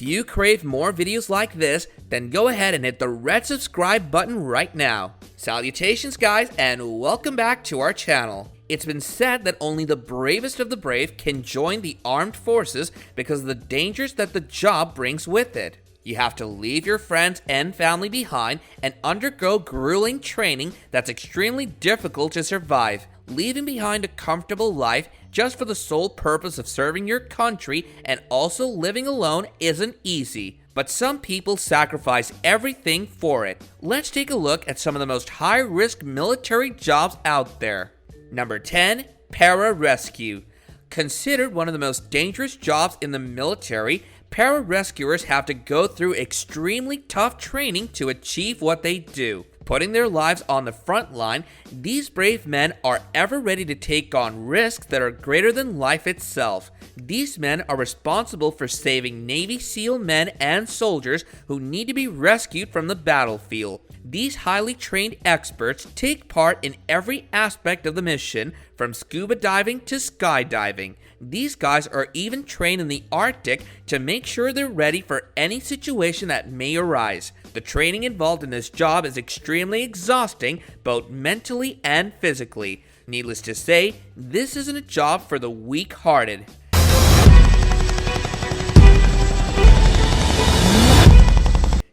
you crave more videos like this, then go ahead and hit the red subscribe button right now. Salutations guys, and welcome back to our channel. It's been said that only the bravest of the brave can join the armed forces because of the dangers that the job brings with it. You have to leave your friends and family behind and undergo grueling training that's extremely difficult to survive. Leaving behind a comfortable life just for the sole purpose of serving your country and also living alone isn't easy. But some people sacrifice everything for it. Let's take a look at some of the most high-risk military jobs out there. Number 10. Pararescue. Considered one of the most dangerous jobs in the military, pararescuers have to go through extremely tough training to achieve what they do. Putting their lives on the front line, these brave men are ever ready to take on risks that are greater than life itself. These men are responsible for saving Navy SEAL men and soldiers who need to be rescued from the battlefield. These highly trained experts take part in every aspect of the mission, from scuba diving to skydiving. These guys are even trained in the Arctic to make sure they're ready for any situation that may arise. The training involved in this job is extremely exhausting, both mentally and physically. Needless to say, this isn't a job for the weak-hearted.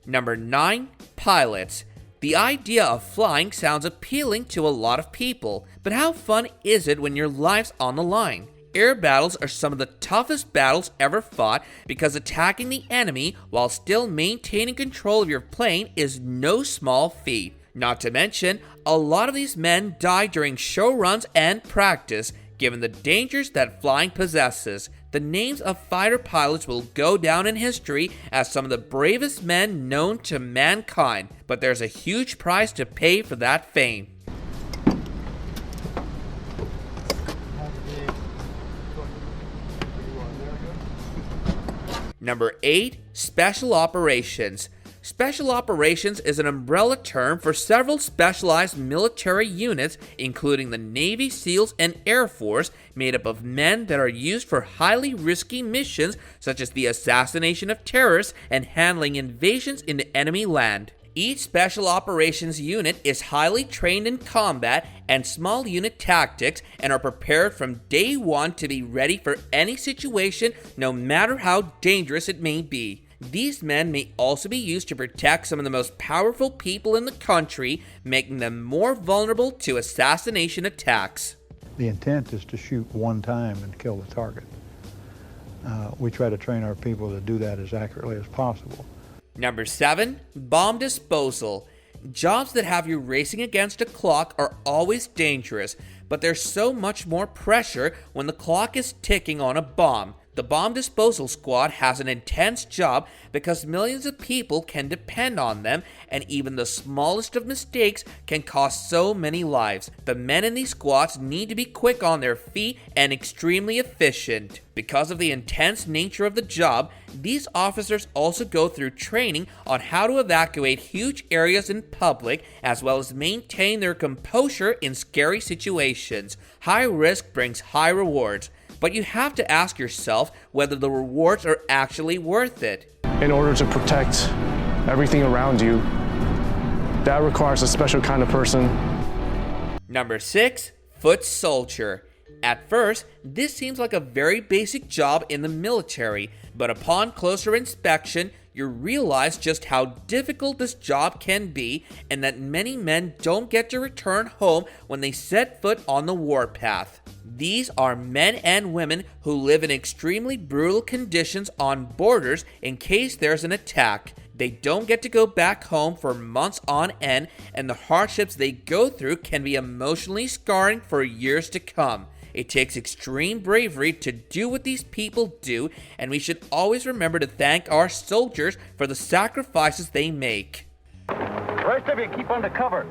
Number 9. Pilots. The idea of flying sounds appealing to a lot of people, but how fun is it when your life's on the line? Air battles are some of the toughest battles ever fought because attacking the enemy while still maintaining control of your plane is no small feat. Not to mention, a lot of these men die during show runs and practice, given the dangers that flying possesses. The names of fighter pilots will go down in history as some of the bravest men known to mankind, but there's a huge price to pay for that fame. Number 8. Special Operations. Special Operations is an umbrella term for several specialized military units, including the Navy SEALs and Air Force, made up of men that are used for highly risky missions such as the assassination of terrorists and handling invasions into enemy land. Each Special Operations unit is highly trained in combat and small unit tactics and are prepared from day one to be ready for any situation, no matter how dangerous it may be. These men may also be used to protect some of the most powerful people in the country, making them more vulnerable to assassination attacks. The intent is to shoot one time and kill the target. We try to train our people to do that as accurately as possible. Number 7. Bomb disposal. Jobs that have you racing against a clock are always dangerous, but there's so much more pressure when the clock is ticking on a bomb. The bomb disposal squad has an intense job because millions of people can depend on them, and even the smallest of mistakes can cost so many lives. The men in these squads need to be quick on their feet and extremely efficient. Because of the intense nature of the job, these officers also go through training on how to evacuate huge areas in public, as well as maintain their composure in scary situations. High risk brings high rewards. But you have to ask yourself whether the rewards are actually worth it. In order to protect everything around you, that requires a special kind of person. Number 6. Foot soldier. At first, this seems like a very basic job in the military, but upon closer inspection, you realize just how difficult this job can be and that many men don't get to return home when they set foot on the warpath. These are men and women who live in extremely brutal conditions on borders in case there's an attack. They don't get to go back home for months on end, and the hardships they go through can be emotionally scarring for years to come. It takes extreme bravery to do what these people do, and we should always remember to thank our soldiers for the sacrifices they make. The rest of you keep under cover.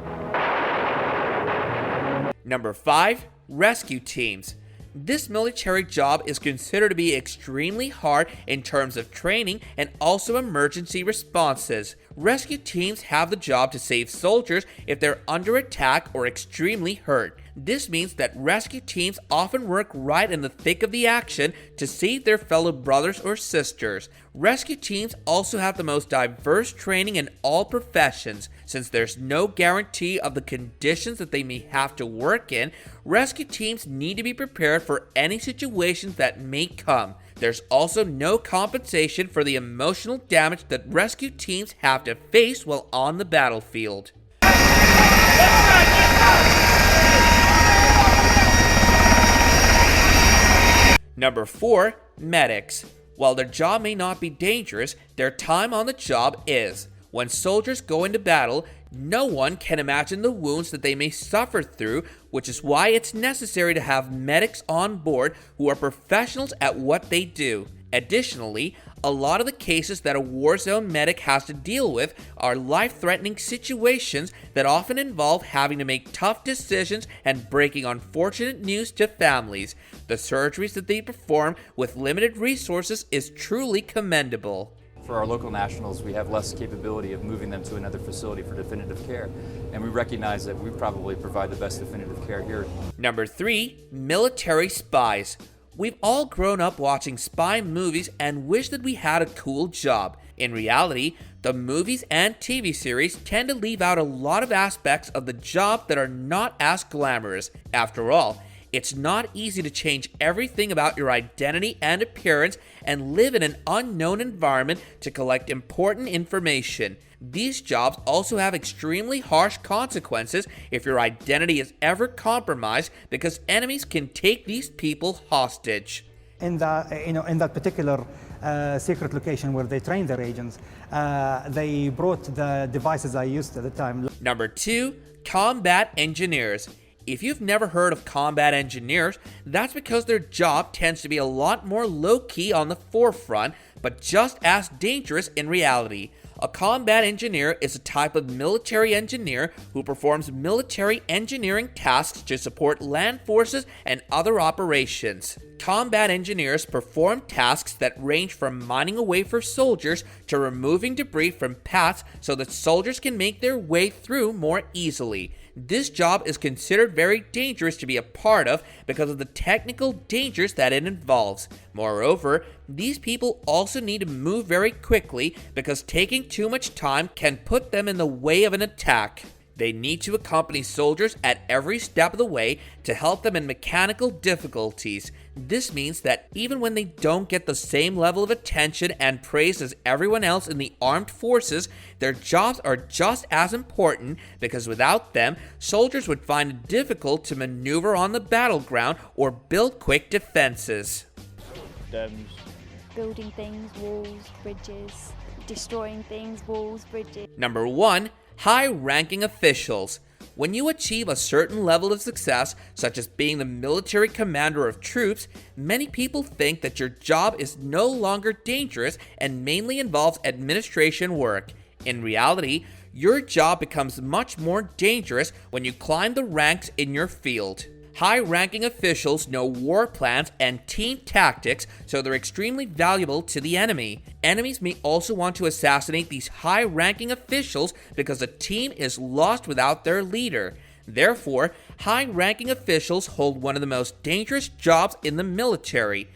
Number 5. Rescue teams. This military job is considered to be extremely hard in terms of training and also emergency responses. rescue teams have the job to save soldiers if they're under attack or extremely hurt. This means that rescue teams often work right in the thick of the action to save their fellow brothers or sisters. Rescue teams also have the most diverse training in all professions. Since there's no guarantee of the conditions that they may have to work in, rescue teams need to be prepared for any situations that may come. There's also no compensation for the emotional damage that rescue teams have to face while on the battlefield. Number 4. Medics. While their job may not be dangerous, their time on the job is. When soldiers go into battle, no one can imagine the wounds that they may suffer through, which is why it's necessary to have medics on board who are professionals at what they do. Additionally, a lot of the cases that a war zone medic has to deal with are life-threatening situations that often involve having to make tough decisions and breaking unfortunate news to families. The surgeries that they perform with limited resources is truly commendable. For our local nationals, we have less capability of moving them to another facility for definitive care, and we recognize that we probably provide the best definitive care here. Number 3. Military spies. We've all grown up watching spy movies and wish that we had a cool job. In reality, the movies and TV series tend to leave out a lot of aspects of the job that are not as glamorous. After all, it's not easy to change everything about your identity and appearance and live in an unknown environment to collect important information. These jobs also have extremely harsh consequences if your identity is ever compromised, because enemies can take these people hostage. In that particular secret location where they train their agents, they brought the devices I used at the time. Number 2. Combat engineers. If you've never heard of combat engineers, that's because their job tends to be a lot more low-key on the forefront, but just as dangerous in reality. A combat engineer is a type of military engineer who performs military engineering tasks to support land forces and other operations. Combat engineers perform tasks that range from mining a way for soldiers to removing debris from paths so that soldiers can make their way through more easily. This job is considered very dangerous to be a part of because of the technical dangers that it involves. Moreover, these people also need to move very quickly because taking too much time can put them in the way of an attack. They need to accompany soldiers at every step of the way to help them in mechanical difficulties. This means that even when they don't get the same level of attention and praise as everyone else in the armed forces, their jobs are just as important, because without them, soldiers would find it difficult to maneuver on the battleground or build quick defenses. Building things, walls, bridges, destroying things, walls, bridges. Number 1. High-ranking officials. When you achieve a certain level of success, such as being the military commander of troops, many people think that your job is no longer dangerous and mainly involves administration work. In reality, your job becomes much more dangerous when you climb the ranks in your field. High-ranking officials know war plans and team tactics, so they're extremely valuable to the enemy. Enemies may also want to assassinate these high-ranking officials because a team is lost without their leader. Therefore, high-ranking officials hold one of the most dangerous jobs in the military.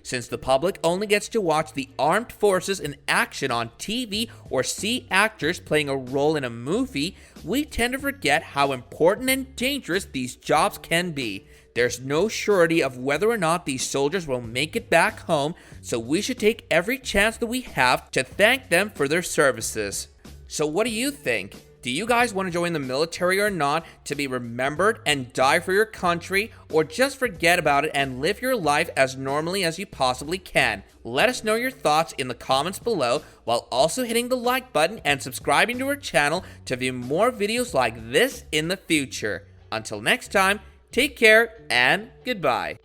Since the public only gets to watch the armed forces in action on TV or see actors playing a role in a movie, we tend to forget how important and dangerous these jobs can be. There's no surety of whether or not these soldiers will make it back home, so we should take every chance that we have to thank them for their services. So what do you think? Do you guys want to join the military or not, to be remembered and die for your country, or just forget about it and live your life as normally as you possibly can? Let us know your thoughts in the comments below, while also hitting the like button and subscribing to our channel to view more videos like this in the future. Until next time, take care and goodbye.